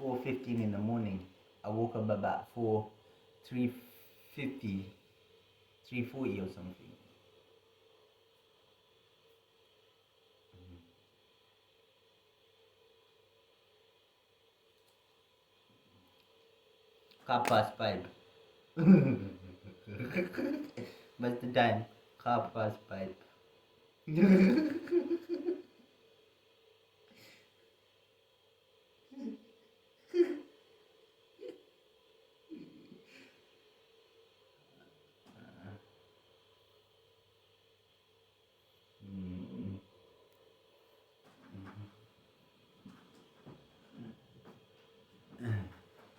4:15 in the morning. I woke up about 3:50, 3:40 or something. Car past 5. What's the time? Car past 5.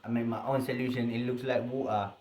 I made my own solution. It looks like water.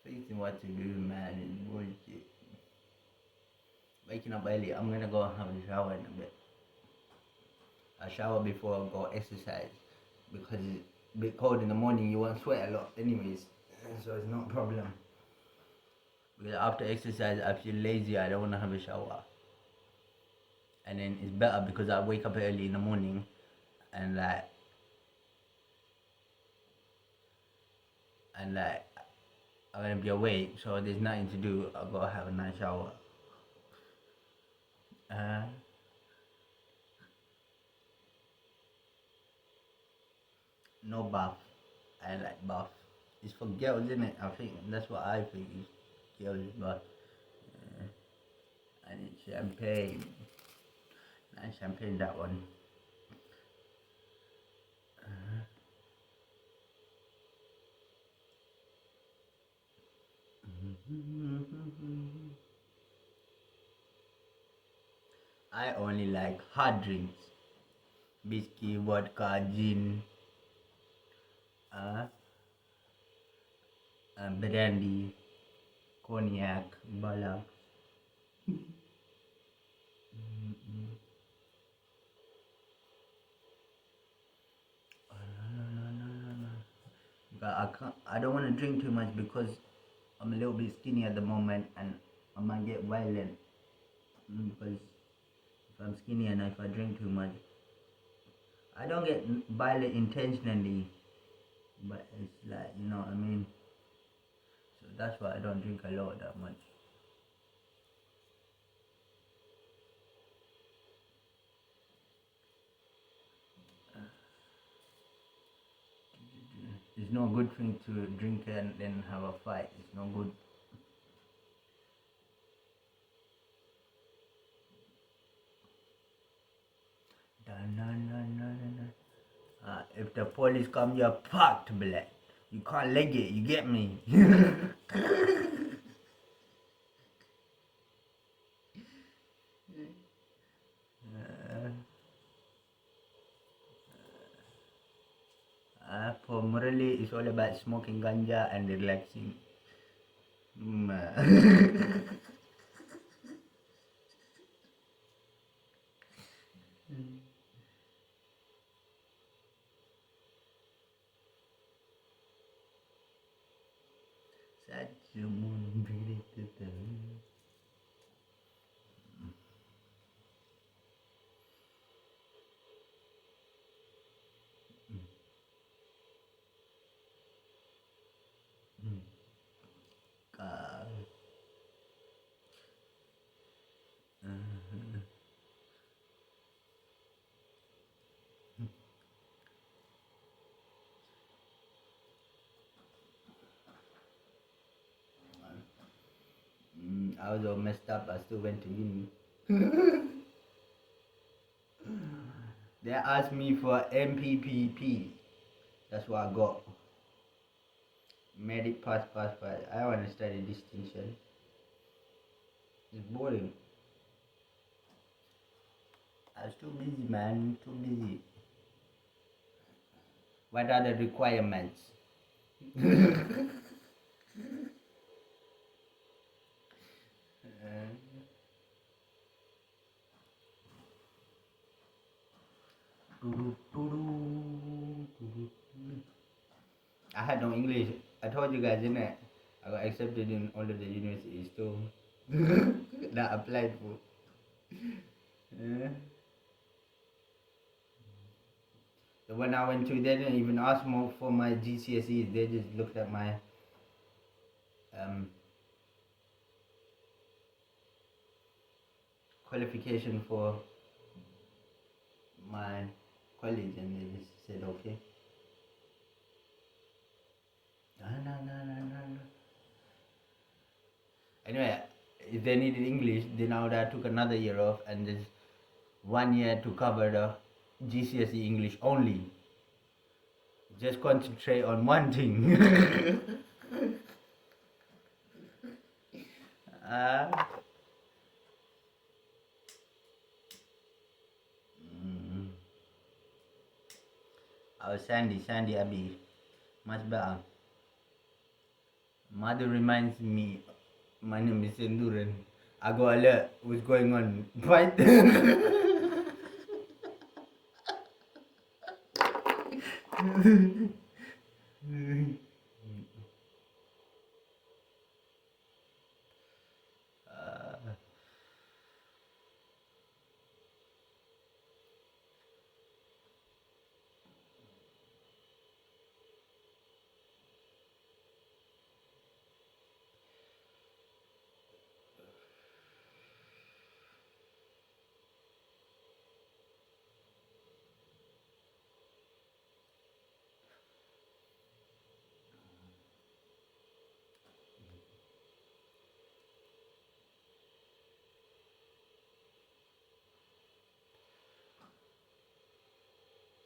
Thinking what to do, man, is bullshit. Waking up early, I'm gonna go have a shower in a bit. I shower before I go exercise because it's a bit cold in the morning. You won't sweat a lot, anyways, so it's not a problem. Because after exercise, I feel lazy. I don't wanna have a shower, and then it's better because I wake up early in the morning, and like I'm gonna be awake, so there's nothing to do. I'll go have a nice shower. Uh, no bath. I like bath. It's for girls, isn't it? I think that's what I think is girls bath. I need champagne. Nice champagne, that one. I only like hard drinks. Whiskey, vodka, gin, uh, brandy, cognac, balak. But I don't want to drink too much because I'm a little bit skinny at the moment and I might get violent. Because if I'm skinny and if I drink too much, I don't get violent intentionally, but it's like, you know what I mean? So that's why I don't drink a lot that much. It's no good thing to drink and then have a fight. It's no good. If the police come, you're fucked, black. You can't leg it, you get me? For morally, it's all about smoking ganja and relaxing. Such a moon, I was all messed up. I still went to uni. They asked me for MPPP. That's what I got. Medic pass. I want to study distinction. It's boring. I was too busy, man. Too busy. What are the requirements? I had no English. I told you guys, didn't I? I got accepted in all of the universities too. That I applied for. Uh, so when I went to, they didn't even ask more for my GCSEs. They just looked at my um, qualification for my college, and they just said okay. No. Anyway, if they needed English, then I would have took another year off and just 1 year to cover the GCSE English only. Just concentrate on one thing. uh, oh, Sandy Abby. Much better. Mother reminds me, my name is Senthuran. I got alert what's going on. Right?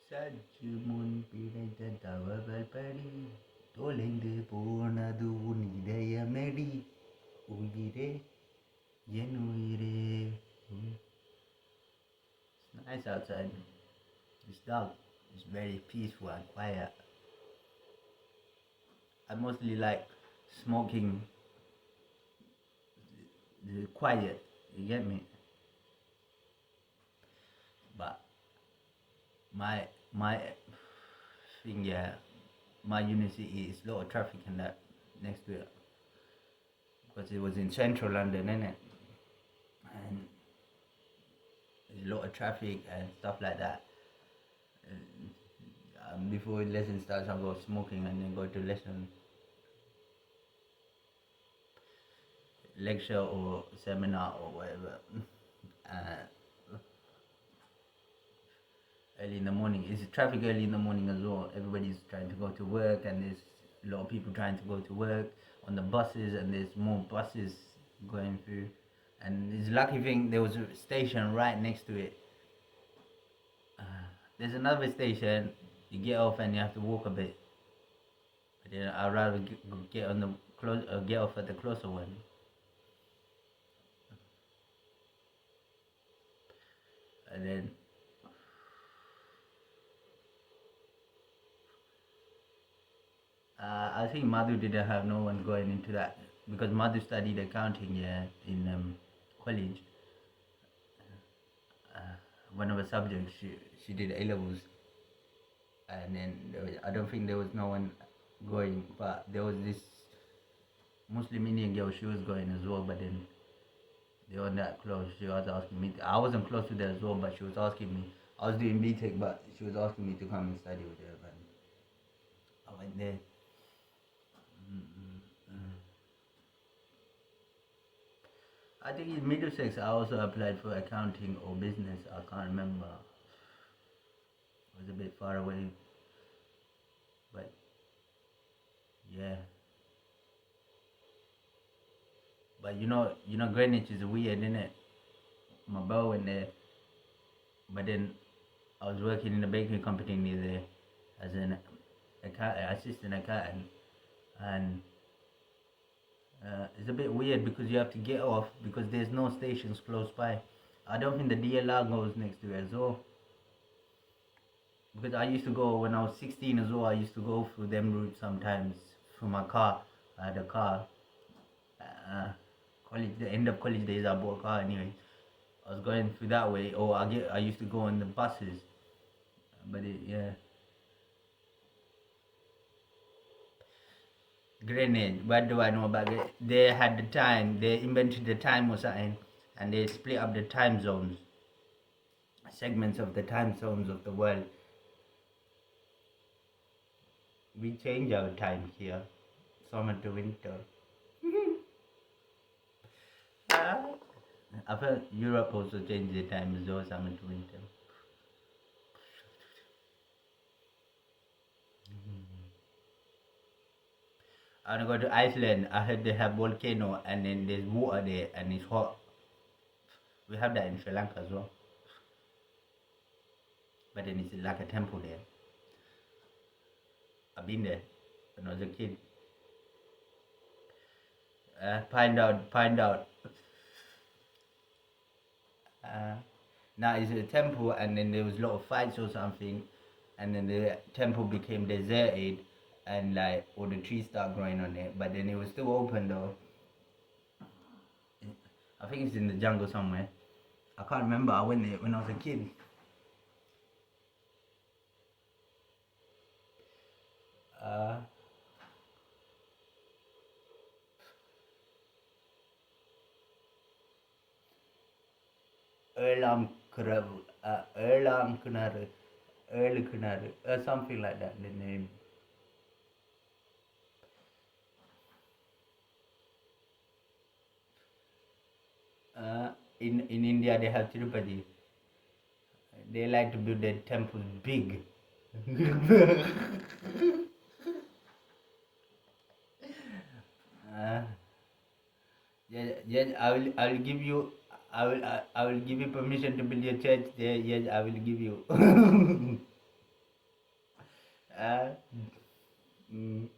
சற்றுமுன் பிழைத்த தவறுகள் படி தொலைந்து போனது உன் இதயமடி உயிரே என் உயிரே. It's nice outside. It's dark. It's very peaceful and quiet. I mostly like smoking the quiet. You get me? But my thing, yeah, my university is a lot of traffic and that next to it because it was in central London, innit? And there's a lot of traffic and stuff like that. Before lesson starts, I'll go smoking and then go to lesson, lecture or seminar or whatever. Early in the morning. It's traffic early in the morning as well. Everybody's trying to go to work, and there's a lot of people trying to go to work on the buses, and there's more buses going through. And it's a lucky thing there was a station right next to it. There's another station. You get off and you have to walk a bit. But then I'd rather get on the get off at the closer one. And then I think Madhu didn't have no one going into that because Madhu studied accounting, yeah, in college. One of the subjects she did A levels, and then I don't think there was no one going, but there was this Muslim Indian girl. She was going as well, but then they weren't that close. She was asking me. I wasn't close to them as well, but she was asking me. I was doing BTech, but she was asking me to come and study with her, and I went there. I think in Middlesex I also applied for accounting or business. I can't remember. It was a bit far away. But yeah. But Greenwich is weird, isn't it? My bro went there, but then I was working in a bakery company near there as an assistant accountant, and it's a bit weird because you have to get off because there's no stations close by. I don't think the DLR goes next to it as well. Because I used to go when I was 16 as well. I used to go through them routes sometimes through my car. I had a car. The end of college days, I bought a car anyway. I was going through that way, or I used to go on the buses. But yeah. Grenade. What do I know about it? They had the time. They invented the time or something, and they split up the time zones, segments of the time zones of the world. We change our time here, summer to winter. I felt Europe also changed the time as well, summer to winter. I want to go to Iceland. I heard they have volcano and then there's water there and it's hot. We have that in Sri Lanka as well. But then it's like a temple there. I've been there when I was a kid. Find out. Now it's a temple and then there was a lot of fights or something and then the temple became deserted and like all the trees started growing on it, but then it was still open though. I think it's in the jungle somewhere. I can't remember. I went there when I was a kid. Erlam Kuravu, Erlam Kunaru, Erl Kunaru, something like that. The name. In India they have Tirupati. They like to build their temples big. Yes, I will give you. I will give you permission to build your church there. Yes, I will give you. uh, mm,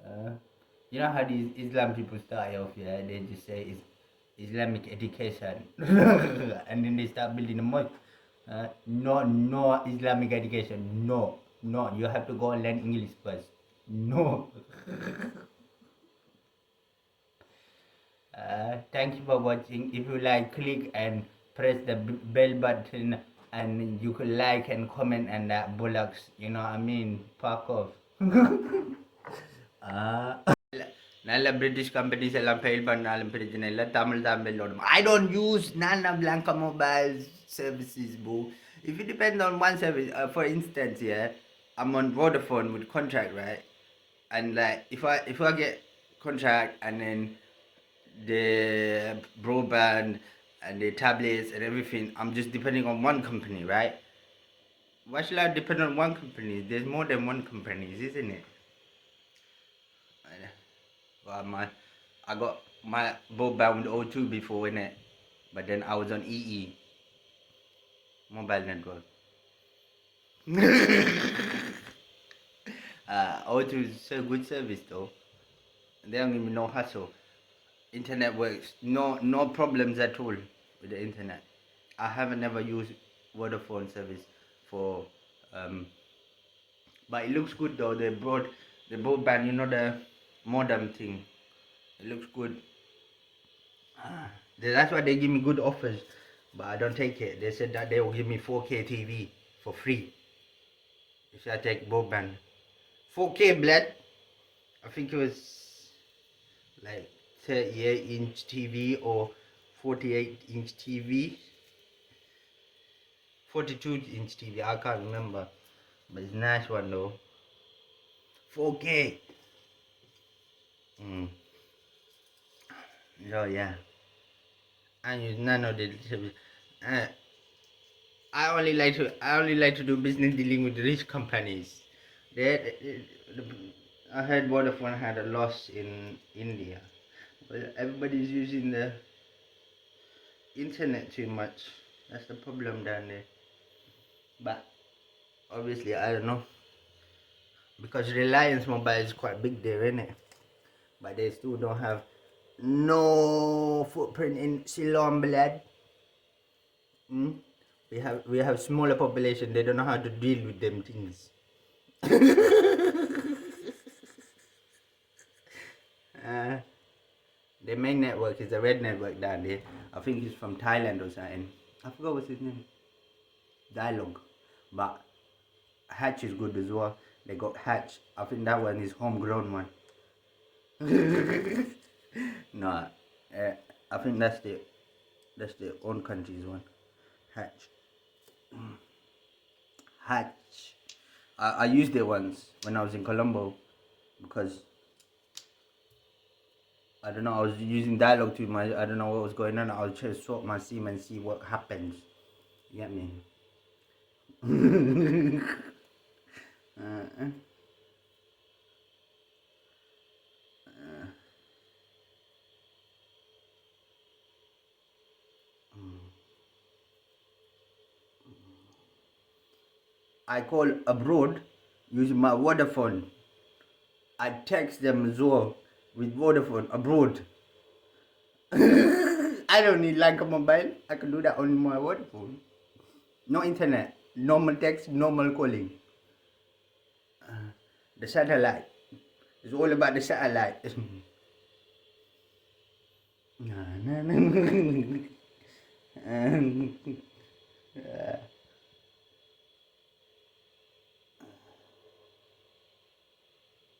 uh, you know how these Islam people start off, yeah? They just say it's Islamic education, and then they start building a mosque. No Islamic education. No, you have to go and learn English first. No. Thank you for watching. If you like, click and press the bell button, and you could like and comment and that bullocks. You know what I mean? Fuck off. நல்ல British companies எல்லாம் fail பண்ணாலும் பிரச்சனை இல்லை தமிழ் தான் பெல்லோடும் I don't use Nana Blanca mobile services boo. If it depends on one service, for instance, yeah, I'm on Vodafone with contract, right? And like if I get contract and then the broadband and the tablets and everything, I'm just depending on one company, right? Why should I depend on one company? There's more than one company, isn't it? Well, I got my broadband with O2 before, innit? But then I was on EE mobile network. O2 is so good service though. They don't give me no hassle. Internet works, no problems at all with the internet. I haven't never used Vodafone service for but it looks good though. The broadband, you know, the modem thing, it looks good. That's why they give me good offers, but I don't take it. They said that they will give me 4K TV for free if I take broadband. 4K blood. I think it was like 38-inch TV or 48-inch TV, 42-inch TV. I can't remember, but it's a nice one though. 4K. So yeah, I use none of the service. I only like to do business dealing with rich companies. I heard Vodafone had a loss in India. Well, everybody's using the internet too much. That's the problem down there. But obviously, I don't know. Because Reliance Mobile is quite big there, isn't it? But they still don't have no footprint in Ceylon, blood. Mm? We have smaller population. They don't know how to deal with them things. uh, the main network is the red network down there. I think he's from Thailand or something. I forgot what's his name. Dialogue. But Hatch is good as well. They got Hatch. I think that one is homegrown one. No, I think that's the own country's one. Hatch. Hatch. I used it once when I was in Colombo because I don't know, I was using dialogue too much. I don't know what was going on. I was trying to sort my SIM and see what happens. You get me? uh, I call abroad using my Vodafone. I text them as well with Vodafone abroad. I don't need like a mobile. I can do that on my Vodafone. No internet, normal text, normal calling. The satellite. It's all about the satellite.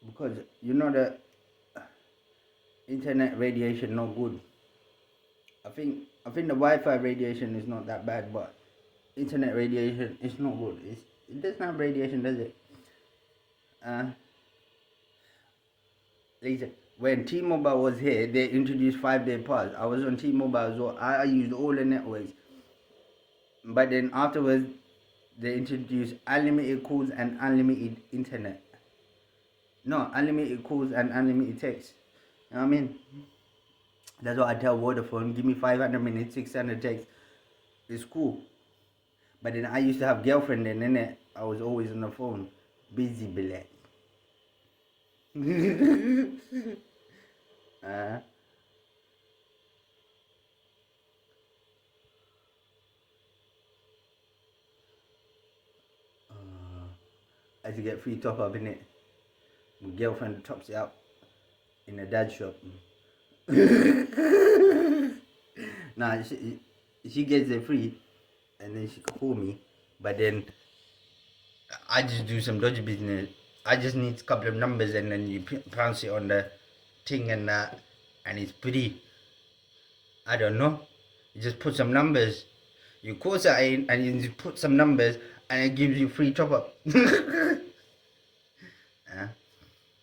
Because you know the internet radiation not good. I think the Wi-Fi radiation is not that bad, but internet radiation is not good. It doesn't have radiation, does it? Listen, when T-Mobile was here, they introduced 5-day pause. I was on T-Mobile as well. I used all the networks. But then afterwards, they introduced unlimited calls and unlimited internet. No, unlimited calls and unlimited text. You know what I mean? That's what I tell Vodafone. Give me 500 minutes, 600 texts. It's cool. But then I used to have girlfriend then, innit? I was always on the phone. Busy, black. I used to get free top up in it. My girlfriend tops it up in a dad shop. Nah, she gets it free and then she call me. But then I just do some dodgy business. I just need a couple of numbers and then you pounce it on the thing and that, and it's free. I don't know. You just put some numbers. You call that in and you just put some numbers and it gives you free top up.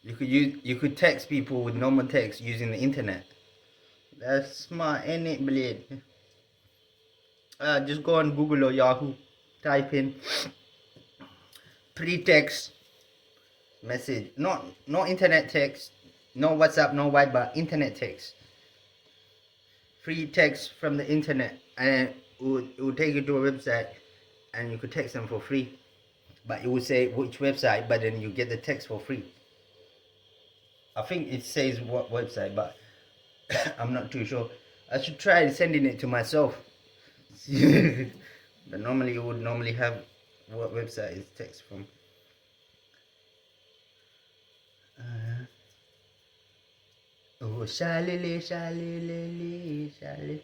You could text people with normal text using the internet. That's smart, ain't it, blade? Just go on Google or Yahoo, type in pre-text message, not internet text, no WhatsApp, no Viber, internet text. Free text from the internet, and it will take you to a website, and you could text them for free. But it will say which website, but then you get the text for free. I think it says what website, but I'm not too sure. I should try sending it to myself. But normally you would normally have what website is text from. Oh, shalili, shalili, shalili.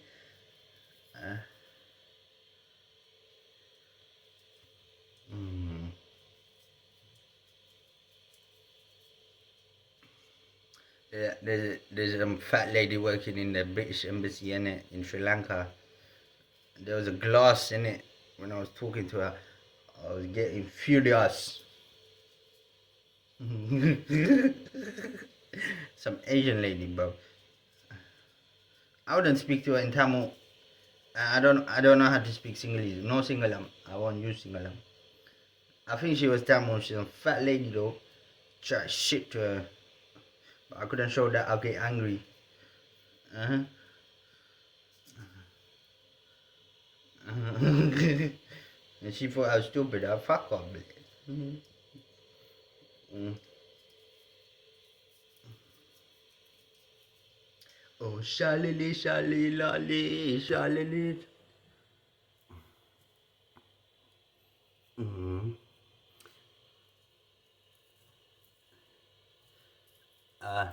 Yeah, there's a fat lady working in the British embassy in Sri Lanka. There was a glass in it. When I was talking to her, I was getting furious. Some Asian lady, bro. I wouldn't speak to her in Tamil. I don't know how to speak Sinhalese. No Singalam. I won't use Singalam. I think she was Tamil. She's a fat lady though. Try shit to her. But I couldn't show that I'll get angry. Uh-huh. And she thought I was stupid. I fuck off, man. Mm. Oh, shalili, shali, lali, shalili. Mm-hmm. Uh,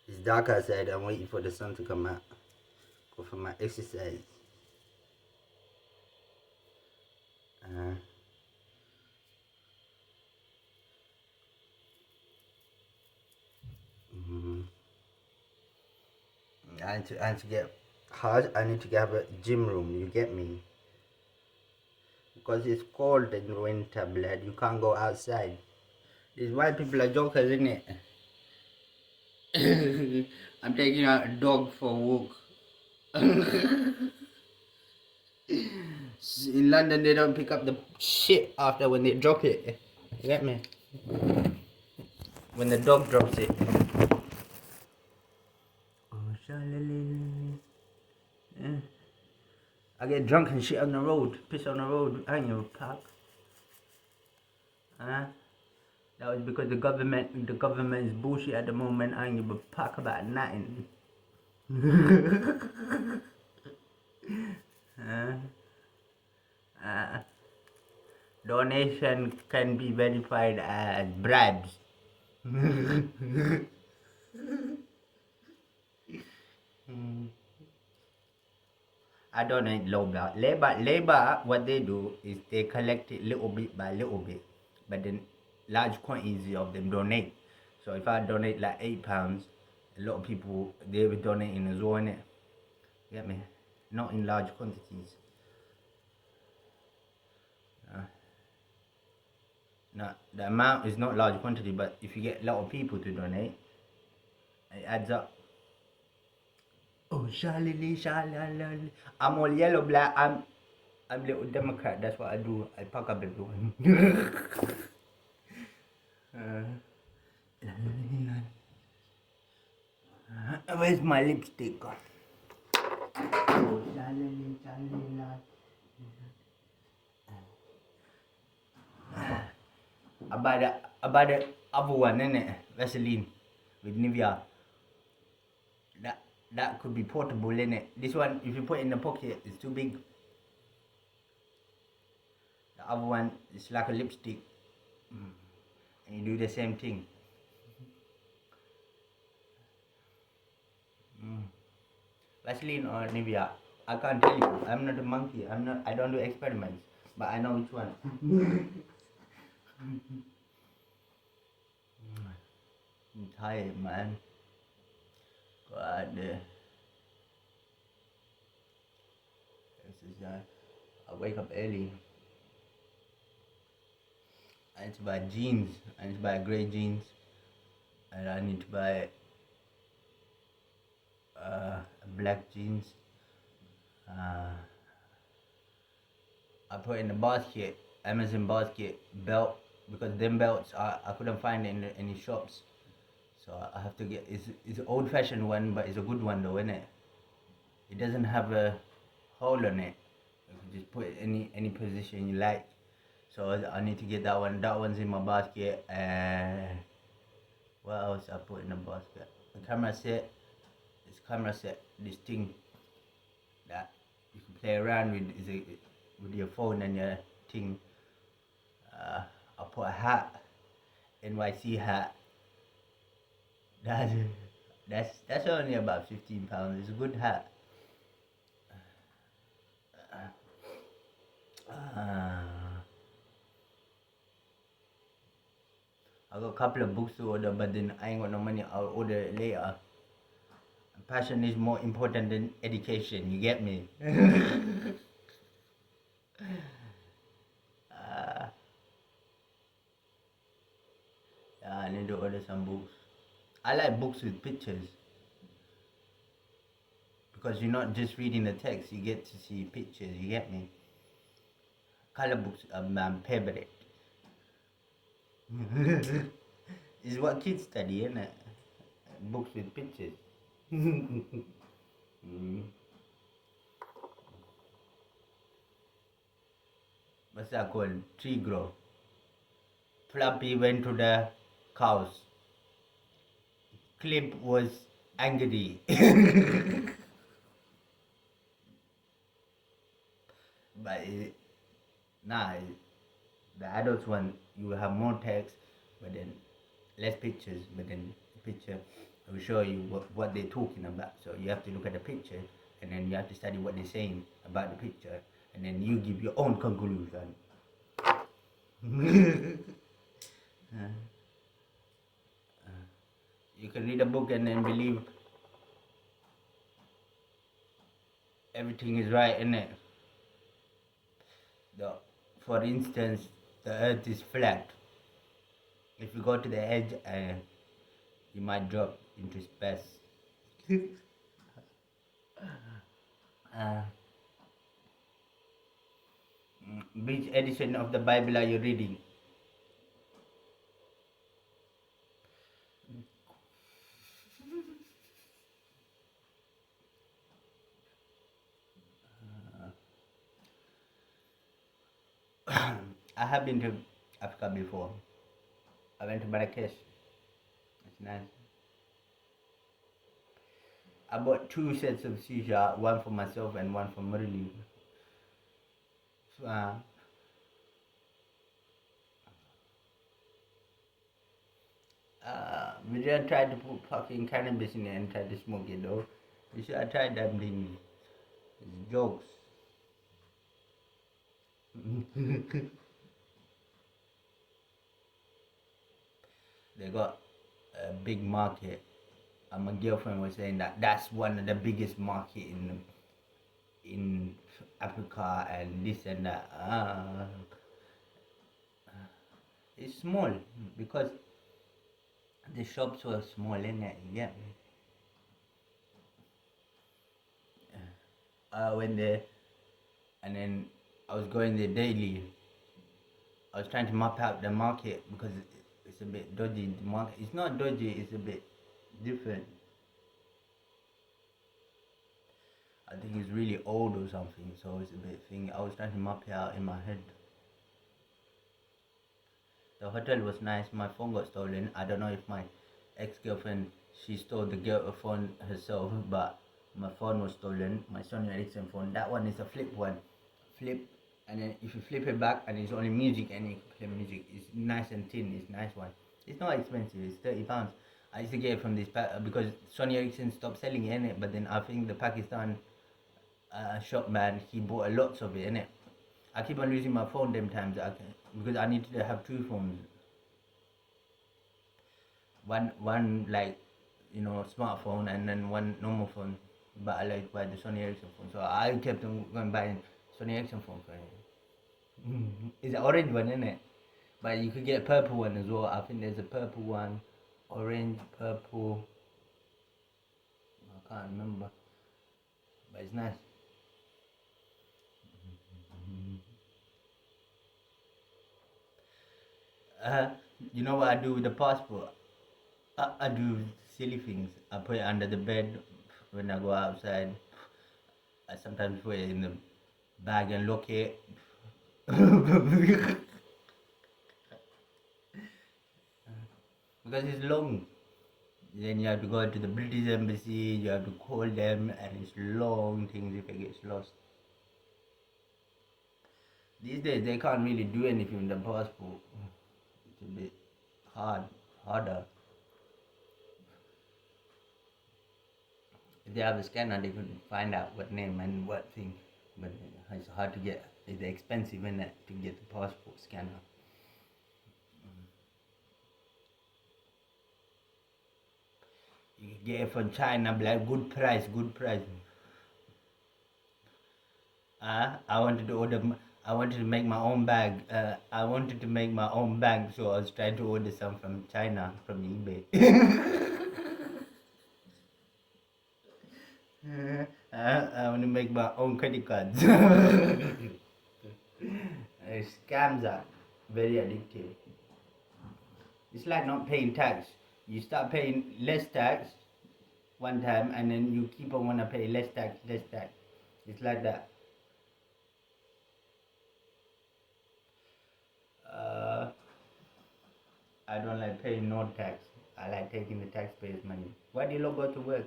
it's dark outside. I'm waiting for the sun to come out. Go for my exercise. Uh, mm-hmm. I need to get hard. I need to get a gym room. You get me? Because it's cold in winter, blood. You can't go outside. These white people are jokers, isn't it? I'm taking out a dog for a walk. In London, they don't pick up the shit after when they drop it. You get me? When the dog drops it. I get drunk and shit on the road, piss on the road, I ain't give a fuck. That was because the government's bullshit at the moment. I ain't give a fuck about nothing. uh, uh, Donation can be verified as bribes. I donate Labor. Labor, what they do is they collect it little bit by little bit, but then large quantities of them donate. So if I donate like £8, a lot of people they will donate in as well, innit? Get me? Not in large quantities. No, the amount is not large quantity, but if you get a lot of people to donate, it adds up. Oh, shalili, shalala. I'm all yellow, black. I'm little Democrat. That's what I do. I pack up everyone. Where's my lipstick? Oh, shalili, shalala. I buy the other one, innit? Vaseline with Nivea. That could be portable, innit? This one, if you put it in the pocket, it's too big. The other one is like a lipstick. And you do the same thing. Vaseline or Nivea? I can't tell you. I'm not a monkey. I don't do experiments. But I know which one. I'm tired, man. God. I wake up early. I need to buy jeans. I need to buy grey jeans. And I need to buy black jeans. I put in the basket, Amazon basket, belt, because them belts I couldn't find in any shops. So I have to get, it's an old fashioned one, but it's a good one though, isn't it? It doesn't have a hole on it. You can just put it any position you like. So I need to get that one. That one's in my basket. And what else I put in the basket? The camera set. This camera set, this thing that you can play around with your phone and your thing. I put a hat, NYC hat. That's only about £15. It's a good hat. I got a couple of books to order, but then I ain't got no money. I'll order it later. Passion is more important than education. You get me? Yeah, I need to order some books. I like books with pictures because you're not just reading the text. You get to see pictures. You get me? Color books are my favorite. Is what kids study, isn't it? Books with pictures. Mm. What's that called? Tree grow. Fluffy went to the cows. Clip was angry. But nah, the adults one, you will have more text, but then less pictures, but then the picture will show you what they're talking about. So you have to look at the picture, and then you have to study what they're saying about the picture, and then you give your own conclusion. You can read a book and then believe everything is right in it. The, for instance, the earth is flat. If you go to the edge, you might drop into space. uh, which edition of the Bible are you reading? I have been to Africa before. I went to Marrakesh. It's nice. I bought 2 sets of shisha, one for myself and one for Murli. So, we didn't try to put fucking cannabis in it and try to smoke it though. You should have tried that thing. It's jokes. They got a big market. My girlfriend was saying that that's one of the biggest market in Africa and this and that. It's small because the shops were small, innit? Yeah. I went there and then I was going there daily. I was trying to map out the market because it's a bit dodgy. The market, it's not dodgy, it's a bit different. I think it's really old or something, so it's a bit thing. I was trying to map it out in my head. The hotel was nice. My phone got stolen. I don't know if my ex-girlfriend, she stole the phone herself, but my phone was stolen. My Sony Ericsson phone. That one is a flip one. Flip, and then if you flip it back and it's only music and you play music, it's nice and thin. It's a nice one. It's not expensive. It's £30. I used to get it from this because Sony Ericsson stopped selling it, innit? But then I think the Pakistan shop man, he bought a lots of it, innit? I keep on losing my phone them times because I need to have 2 phones. One like smartphone and then one normal phone. But I like buy the Sony Ericsson phone, so I kept on going buying Sony Ericsson phone for him. It's an orange one, isn't it? But you could get a purple one as well. I think there's a purple one, orange, purple. I can't remember, but it's nice. Uh, you know what I do with the passport? I do silly things. I put it under the bed when I go outside. I sometimes put it in the bag and lock it. Because it's long. Then you have to go to the British embassy, you have to call them, and it's long things if it gets lost. These days they can't really do anything with the passport. It's a bit harder. If they have a scanner, they can find out what name and what thing. But it's hard to get. It's expensive, isn't it, to get the passport scanner. You can get it from China, like good price, good price. I wanted to order. I wanted to make my own bag. I wanted to make my own bag, so I was trying to order some from China from eBay. I want to make my own credit cards. Scams are very addictive. It's like not paying tax. You start paying less tax. one time, and then you keep on wanna pay less tax, less tax. It's like that. Uh, I don't like paying no tax. I like taking the taxpayers' money. Why do you not go to work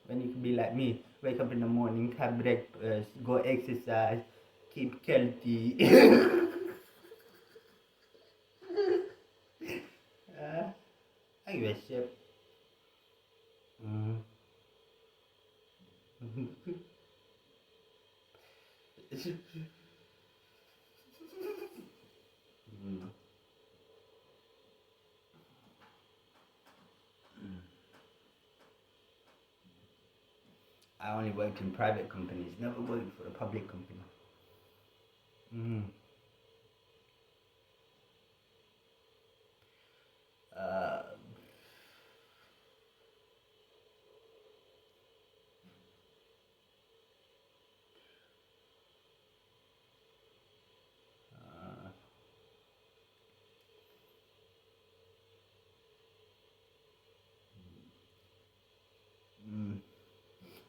when you can be like me? Wake up in the morning, have breakfast, go exercise, keep healthy. uh, I give a shit. Mm. Mm. I only worked in private companies, never worked for a public company. Mm. Uh, uh, mm.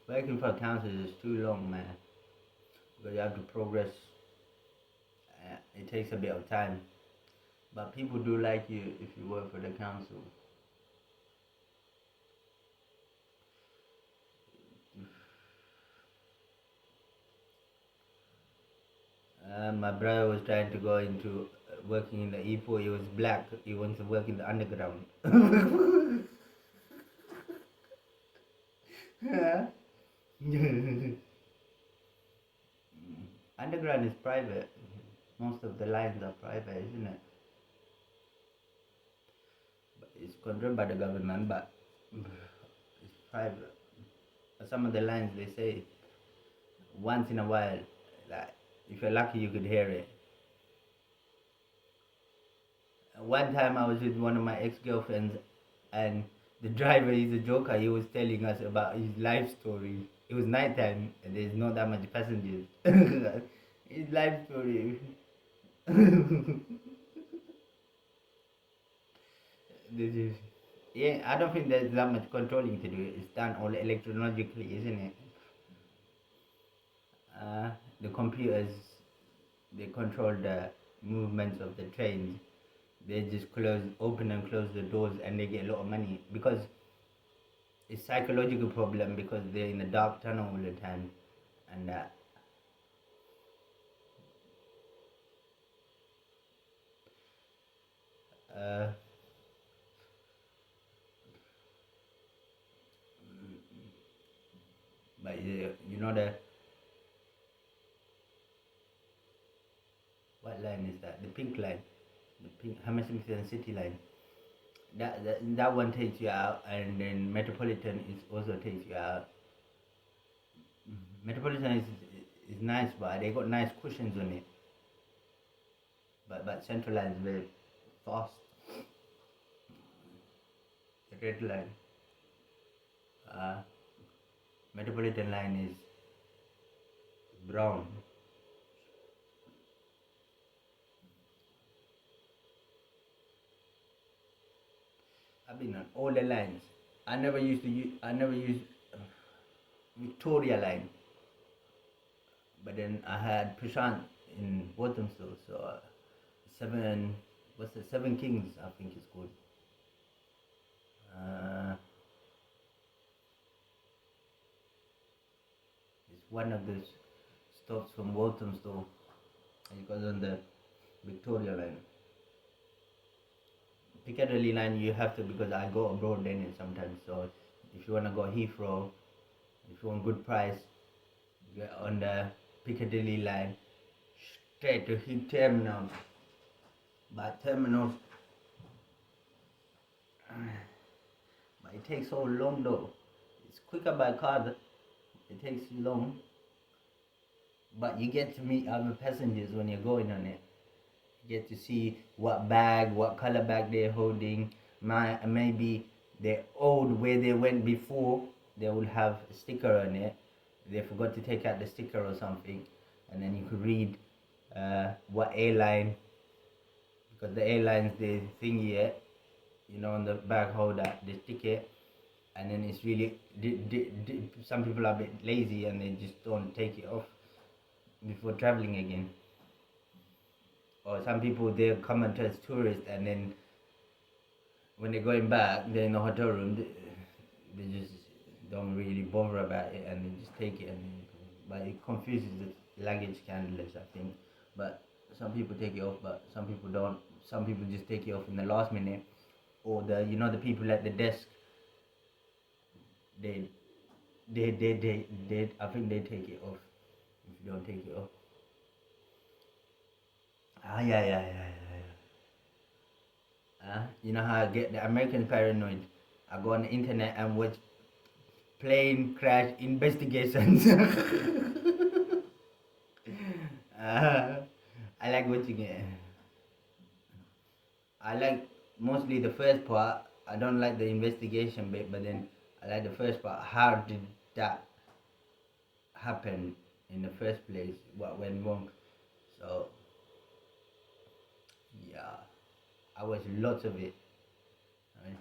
Working for a council is too long, man. Because you have to progress. It takes a bit of time. But people do like you if you work for the council. My brother was trying to go into working in the E4. He was black. He wants to work in the underground. Underground is private. Most of the lines are private, isn't it? But it's controlled by the government, but it's private. Some of the lines they say once in a while, like if you're lucky, you could hear it. One time I was with one of my ex-girlfriends, and the driver is a joker. He was telling us about his life story. It was nighttime, and there's not that much passengers. His life story. This is, yeah, I don't think there's that much controlling to do. It's done all electronically, isn't it? The computers, they control the movements of the trains. They just open and close the doors, and they get a lot of money because it's psychological problem because they're in a dark tunnel all the time, and uh, but you know the what line is that? The pink line, the pink Hammersmith and City line. That one takes you out, and then Metropolitan is also takes you out. Metropolitan is nice, but they got nice cushions on it. But Central line is very fast. The red line, uh, Metropolitan line is brown. I've been on all the lines. I never used Victoria line, but then I had Prashant in Walthamstow, so seven. What's the Seven Kings? I think it's called. Uh, it's one of the stops from Walthamstow. It goes on the Victoria line. Piccadilly line you have to because I go abroad then sometimes. So if you wanna go Heathrow, if you want good price, you get on the Piccadilly line straight to hit terminal. But terminals, but it takes so long though. It's quicker by car. It takes long, but you get to meet other passengers when you're going on it. You get to see what bag, what color bag they're holding. Maybe the old where they went before, they will have a sticker on it. They forgot to take out the sticker or something, and then you could read what airline, because the airlines they thingy it, on the bag holder, the ticket. and then it's really some people are a bit lazy and they just don't take it off before traveling again. Or some people they come as tourists and then when they're going back, they're in the hotel room. They just don't really bother about it and they just take it but it confuses the luggage handlers, I think. But some people take it off, but some people don't. Some people just take it off in the last minute, or the people at the desk. They I think they take it off if you don't take it off. Yeah. You know how I get the American paranoid? I go on the internet and watch plane crash investigations. uh, I like watching it. I like mostly the first part. I don't like the investigation bit, but then I like the first part. How did that happen in the first place? What went wrong? So yeah, I watch lots of it. Right?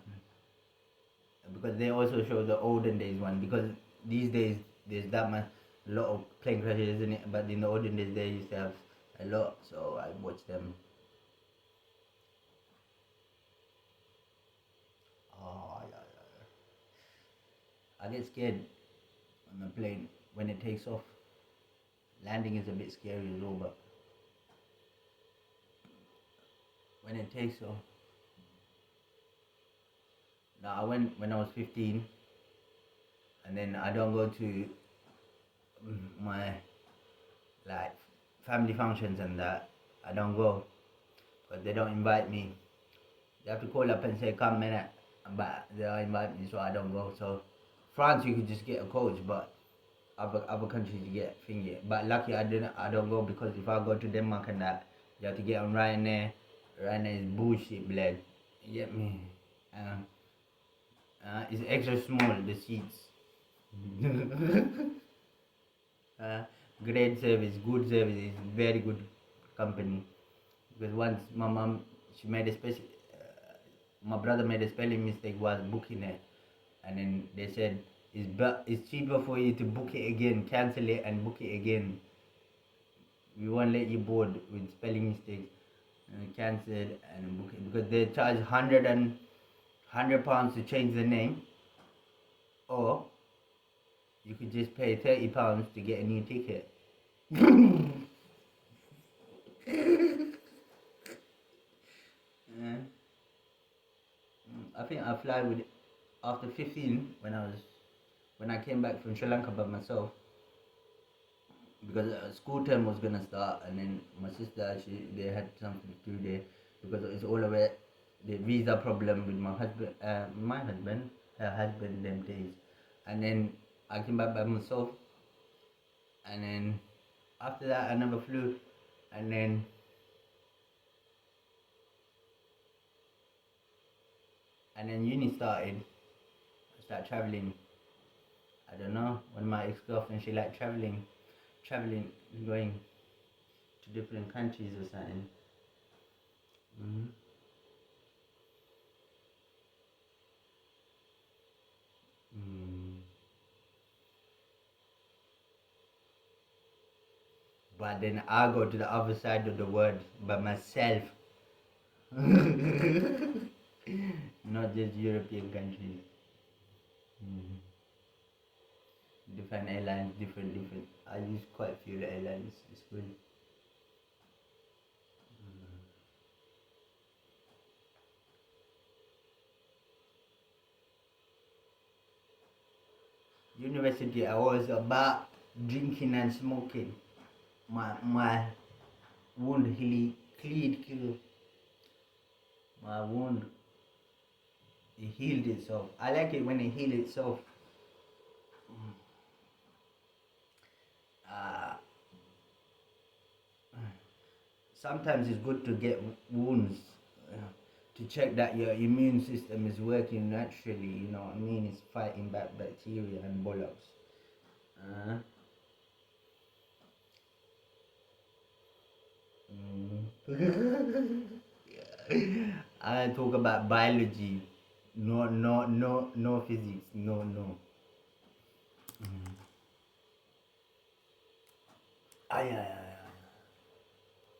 Because they also show the olden days one. Because these days there's that much, a lot of plane crashes, isn't it? But in the olden days they used to have a lot, so I watch them. Oh yeah. I get scared on the plane when it takes off. Landing is a bit scary as well, but when it takes off. Now I went when I was 15, and then I don't go to my like family functions and that. I don't go, but they don't invite me. They have to call up and say come minute, but they don't invite me, so I don't go. So France, you could just get a coach, but other countries you get thingy. But lucky I don't go because if I go to Denmark and that, you have to get on Ryanair. Ryanair is bullshit, blood. You get me? It's extra small the seats. uh, Great service, good service, is very good company. Because once my mom, she made a special, my brother made a spelling mistake while booking it, and then they said it's cheaper for you to book it again, cancel it and book it again. We won't let you board with spelling mistakes. And cancel and book it because they charge £100 to change the name, or you could just pay £30 to get a new ticket. uh, I think I fly with after 15 when I came back from Sri Lanka by myself because school term was gonna start and then my sister they had something to do there because it's all about the visa problem with my husband, her husband them days, and then I came back by myself, and then after that I never flew, and then uni started. I started traveling. I don't know. When my ex-girlfriend, she liked traveling, going to different countries or something. Mm-hmm. Mm. But then I go to the other side of the world by myself. Not just European countries. Mm. Different airlines, different. I use quite a few airlines. It's good. University, I was about drinking and smoking. My wound healed. My wound, it healed itself. I like it when it heals itself. Uh, Sometimes it's good to get wounds to check that your immune system is working naturally. You know what I mean? It's fighting back bacteria and bollocks. Uh, I talk about biology. No, no, no, no physics. No, no. Mm. Aye, aye,